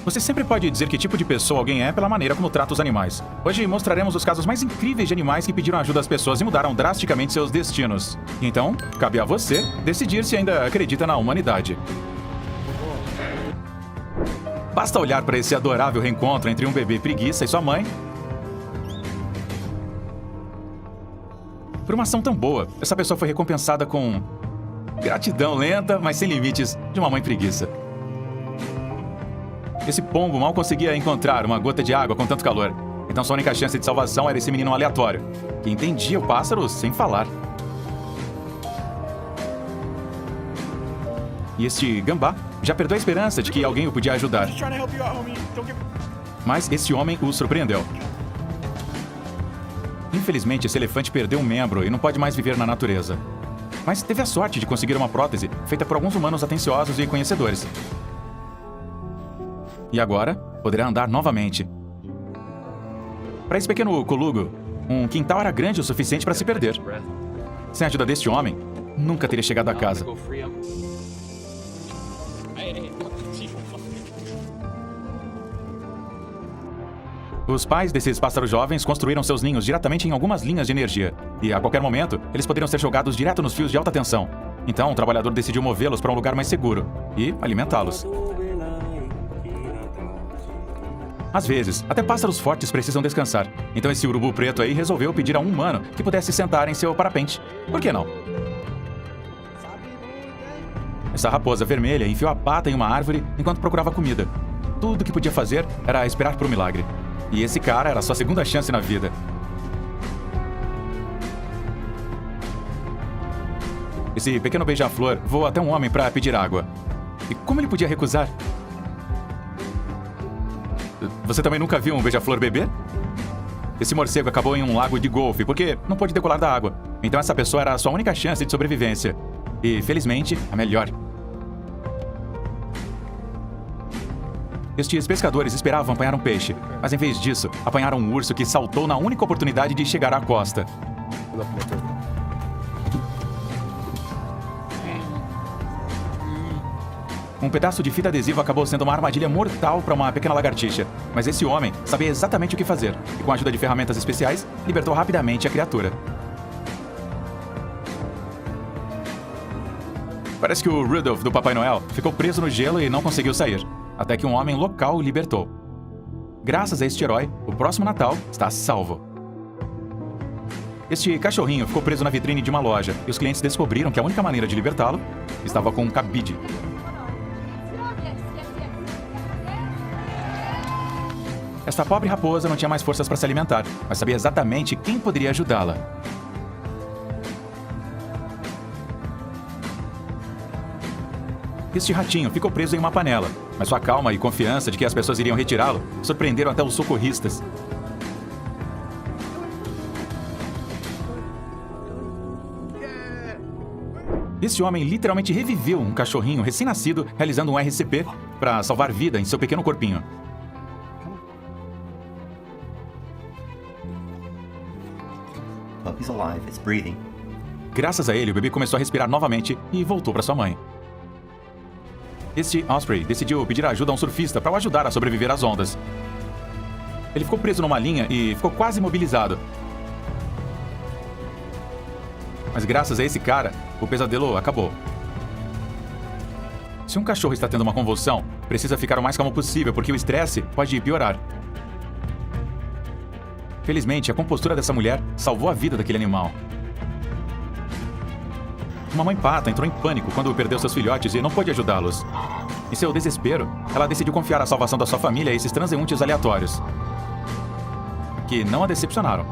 Você sempre pode dizer que tipo de pessoa alguém é pela maneira como trata os animais. Hoje mostraremos os casos mais incríveis de animais que pediram ajuda às pessoas e mudaram drasticamente seus destinos. Então, cabe a você decidir se ainda acredita na humanidade. Basta olhar para esse adorável reencontro entre um bebê preguiça e sua mãe. Por uma ação tão boa, essa pessoa foi recompensada com gratidão lenta, mas sem limites, de uma mãe preguiça. Esse pombo mal conseguia encontrar uma gota de água com tanto calor. Então sua única chance de salvação era esse menino aleatório, que entendia o pássaro sem falar. E este gambá já perdeu a esperança de que alguém o podia ajudar. Mas esse homem o surpreendeu. Infelizmente, esse elefante perdeu um membro e não pode mais viver na natureza. Mas teve a sorte de conseguir uma prótese feita por alguns humanos atenciosos e conhecedores. E agora, poderá andar novamente. Para esse pequeno colugo, um quintal era grande o suficiente para se perder. Sem a ajuda deste homem, nunca teria chegado a casa. Os pais desses pássaros jovens construíram seus ninhos diretamente em algumas linhas de energia. E a qualquer momento, eles poderiam ser jogados direto nos fios de alta tensão. Então, o trabalhador decidiu movê-los para um lugar mais seguro e alimentá-los. Às vezes, até pássaros fortes precisam descansar. Então esse urubu preto aí resolveu pedir a um humano que pudesse sentar em seu parapente. Por que não? Essa raposa vermelha enfiou a pata em uma árvore enquanto procurava comida. Tudo que podia fazer era esperar por um milagre. E esse cara era a sua segunda chance na vida. Esse pequeno beija-flor voou até um homem para pedir água. E como ele podia recusar? Você também nunca viu um beija-flor bebê? Esse morcego acabou em um lago de golfe porque não pôde decolar da água. Então essa pessoa era a sua única chance de sobrevivência. E, felizmente, a melhor. Estes pescadores esperavam apanhar um peixe, mas em vez disso, apanharam um urso que saltou na única oportunidade de chegar à costa. Um pedaço de fita adesiva acabou sendo uma armadilha mortal para uma pequena lagartixa. Mas esse homem sabia exatamente o que fazer, e com a ajuda de ferramentas especiais, libertou rapidamente a criatura. Parece que o Rudolph do Papai Noel ficou preso no gelo e não conseguiu sair, até que um homem local o libertou. Graças a este herói, o próximo Natal está salvo. Este cachorrinho ficou preso na vitrine de uma loja, e os clientes descobriram que a única maneira de libertá-lo estava com um cabide. Esta pobre raposa não tinha mais forças para se alimentar, mas sabia exatamente quem poderia ajudá-la. Este ratinho ficou preso em uma panela, mas sua calma e confiança de que as pessoas iriam retirá-lo surpreenderam até os socorristas. Este homem literalmente reviveu um cachorrinho recém-nascido realizando um RCP para salvar vida em seu pequeno corpinho. Puppy's alive, it's breathing. Graças a ele, o bebê começou a respirar novamente e voltou para sua mãe. Este Osprey decidiu pedir ajuda a um surfista para o ajudar a sobreviver às ondas. Ele ficou preso numa linha e ficou quase imobilizado. Mas graças a esse cara, o pesadelo acabou. Se um cachorro está tendo uma convulsão, precisa ficar o mais calmo possível porque o estresse pode piorar. Felizmente, a compostura dessa mulher salvou a vida daquele animal. Uma mãe pata entrou em pânico quando perdeu seus filhotes e não pôde ajudá-los. Em seu desespero, ela decidiu confiar a salvação da sua família a esses transeuntes aleatórios, que não a decepcionaram.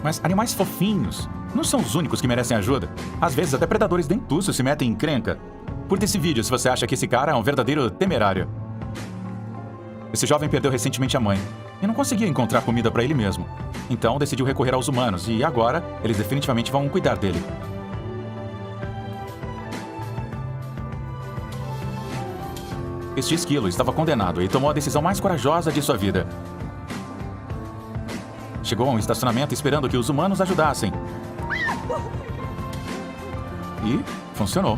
Mas animais fofinhos não são os únicos que merecem ajuda. Às vezes, até predadores dentuços se metem em encrenca. Curta esse vídeo se você acha que esse cara é um verdadeiro temerário. Esse jovem perdeu recentemente a mãe e não conseguia encontrar comida para ele mesmo. Então decidiu recorrer aos humanos e agora eles definitivamente vão cuidar dele. Este esquilo estava condenado e tomou a decisão mais corajosa de sua vida. Chegou a um estacionamento esperando que os humanos ajudassem. E Funcionou.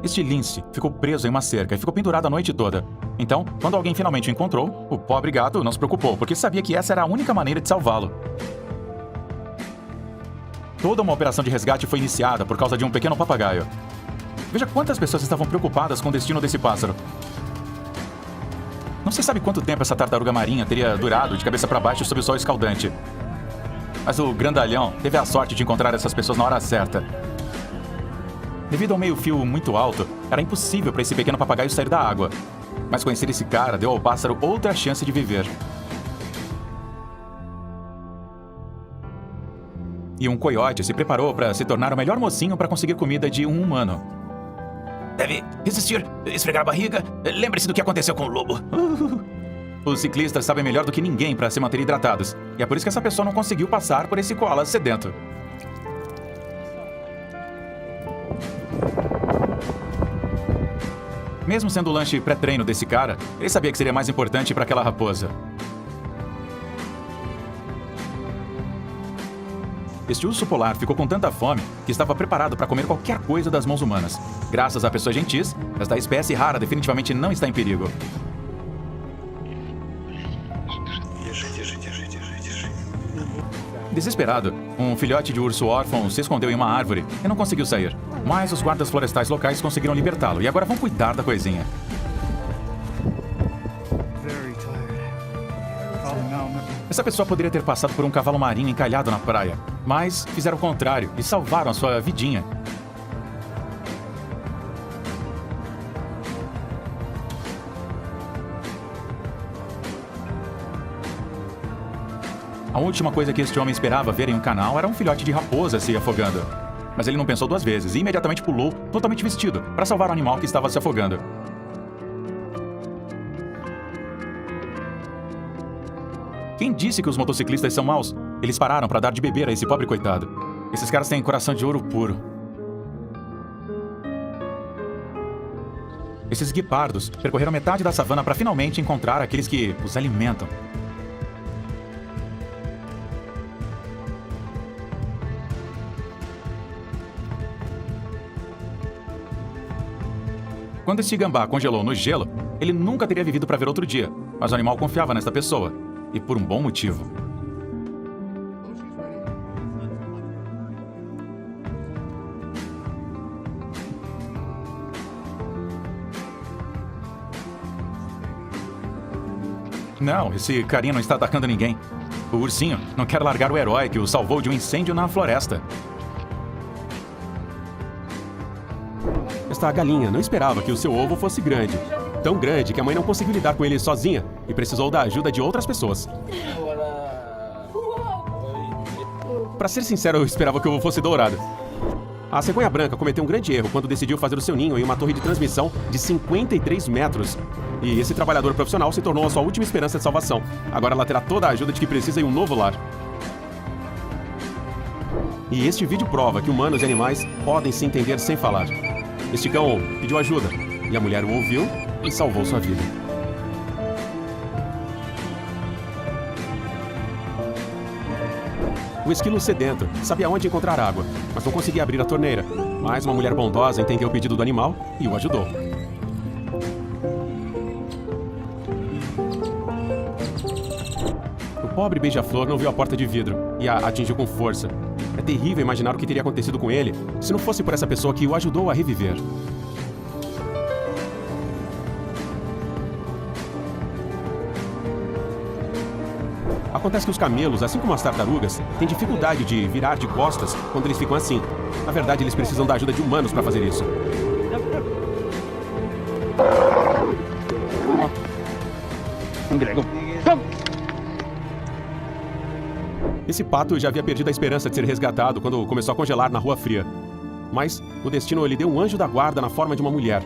Este lince ficou preso em uma cerca e ficou pendurado a noite toda. Então, quando alguém finalmente o encontrou, o pobre gato não se preocupou, porque sabia que essa era a única maneira de salvá-lo. Toda uma operação de resgate foi iniciada por causa de um pequeno papagaio. Veja quantas pessoas estavam preocupadas com o destino desse pássaro. Não se sabe quanto tempo essa tartaruga marinha teria durado de cabeça para baixo sob o sol escaldante. Mas o grandalhão teve a sorte de encontrar essas pessoas na hora certa. Devido ao meio-fio muito alto, era impossível para esse pequeno papagaio sair da água. Mas conhecer esse cara deu ao pássaro outra chance de viver. E um coiote se preparou para se tornar o melhor mocinho para conseguir comida de um humano. Deve resistir, esfregar a barriga. Lembre-se do que aconteceu com o lobo. Os ciclistas sabem melhor do que ninguém para se manter hidratados. E é por isso que essa pessoa não conseguiu passar por esse koala sedento. Mesmo sendo o lanche pré-treino desse cara, ele sabia que seria mais importante para aquela raposa. Este urso polar ficou com tanta fome que estava preparado para comer qualquer coisa das mãos humanas. Graças a pessoas gentis, esta espécie rara definitivamente não está em perigo. Desesperado, um filhote de urso órfão se escondeu em uma árvore e não conseguiu sair. Mas os guardas florestais locais conseguiram libertá-lo e agora vão cuidar da coisinha. Essa pessoa poderia ter passado por um cavalo marinho encalhado na praia, mas fizeram o contrário e salvaram a sua vidinha. A última coisa que este homem esperava ver em um canal era um filhote de raposa se afogando. Mas ele não pensou duas vezes e imediatamente pulou, totalmente vestido, para salvar o animal que estava se afogando. Quem disse que os motociclistas são maus? Eles pararam para dar de beber a esse pobre coitado. Esses caras têm coração de ouro puro. Esses guepardos percorreram metade da savana para finalmente encontrar aqueles que os alimentam. Quando esse gambá congelou no gelo, ele nunca teria vivido para ver outro dia, mas o animal confiava nesta pessoa, e por um bom motivo. Não, esse carinha não está atacando ninguém. O ursinho não quer largar o herói que o salvou de um incêndio na floresta. Esta galinha não esperava que o seu ovo fosse grande. Tão grande que a mãe não conseguiu lidar com ele sozinha e precisou da ajuda de outras pessoas. Para ser sincero, eu esperava que o ovo fosse dourado. A cegonha branca cometeu um grande erro quando decidiu fazer o seu ninho em uma torre de transmissão de 53 metros. E esse trabalhador profissional se tornou a sua última esperança de salvação. Agora ela terá toda a ajuda de que precisa em um novo lar. E este vídeo prova que humanos e animais podem se entender sem falar. Este cão pediu ajuda, e a mulher o ouviu e salvou sua vida. O esquilo sedento sabia onde encontrar água, mas não conseguia abrir a torneira. Mas uma mulher bondosa entendeu o pedido do animal e o ajudou. O pobre beija-flor não viu a porta de vidro e a atingiu com força. É terrível imaginar o que teria acontecido com ele se não fosse por essa pessoa que o ajudou a reviver. Acontece que os camelos, assim como as tartarugas, têm dificuldade de virar de costas quando eles ficam assim. Na verdade, eles precisam da ajuda de humanos para fazer isso. Esse pato já havia perdido a esperança de ser resgatado quando começou a congelar na rua fria. Mas o destino lhe deu um anjo da guarda na forma de uma mulher,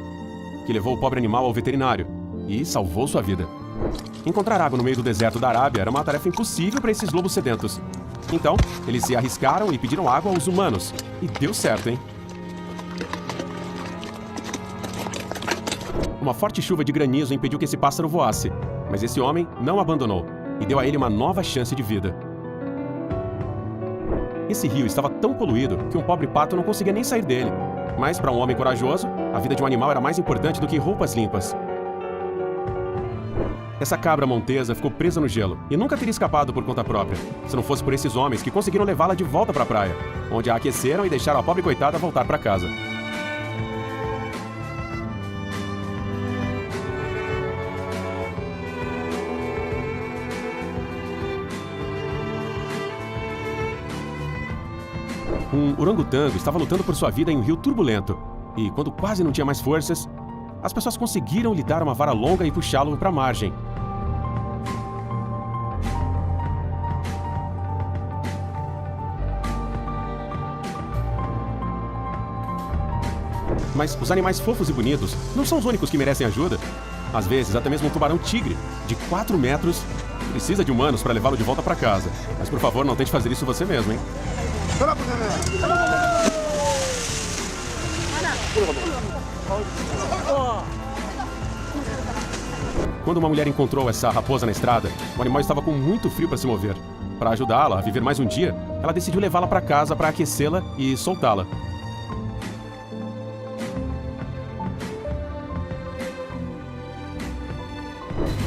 que levou o pobre animal ao veterinário e salvou sua vida. Encontrar água no meio do deserto da Arábia era uma tarefa impossível para esses lobos sedentos. Então, eles se arriscaram e pediram água aos humanos. E deu certo, hein? Uma forte chuva de granizo impediu que esse pássaro voasse, mas esse homem não abandonou. e deu a ele uma nova chance de vida. Esse rio estava tão poluído que um pobre pato não conseguia nem sair dele. Mas para um homem corajoso, a vida de um animal era mais importante do que roupas limpas. Essa cabra montesa ficou presa no gelo e nunca teria escapado por conta própria, se não fosse por esses homens que conseguiram levá-la de volta para a praia, onde a aqueceram e deixaram a pobre coitada voltar para casa. Um orangotango estava lutando por sua vida em um rio turbulento, e quando quase não tinha mais forças, as pessoas conseguiram lhe dar uma vara longa e puxá-lo para a margem. Mas os animais fofos e bonitos não são os únicos que merecem ajuda. Às vezes, até mesmo um tubarão-tigre, de 4 metros, precisa de humanos para levá-lo de volta para casa. Mas, por favor, não tente fazer isso você mesmo, hein? Quando uma mulher encontrou essa raposa na estrada, o animal estava com muito frio para se mover. Para ajudá-la a viver mais um dia, ela decidiu levá-la para casa para aquecê-la e soltá-la.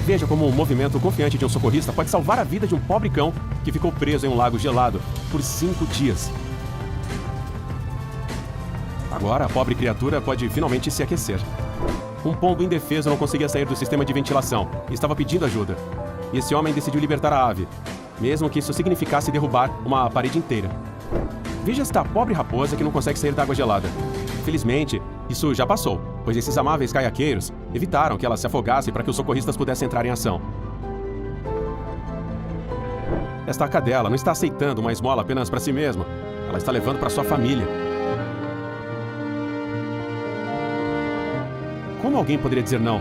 Veja como o movimento confiante de um socorrista pode salvar a vida de um pobre cão que ficou preso em um lago gelado por 5 dias. Agora, a pobre criatura pode finalmente se aquecer. Um pombo indefeso não conseguia sair do sistema de ventilação e estava pedindo ajuda. E esse homem decidiu libertar a ave, mesmo que isso significasse derrubar uma parede inteira. Veja esta pobre raposa que não consegue sair da água gelada. Felizmente, isso já passou, pois esses amáveis caiaqueiros evitaram que ela se afogasse para que os socorristas pudessem entrar em ação. Esta cadela não está aceitando uma esmola apenas para si mesma. Ela está levando para sua família. Como alguém poderia dizer não?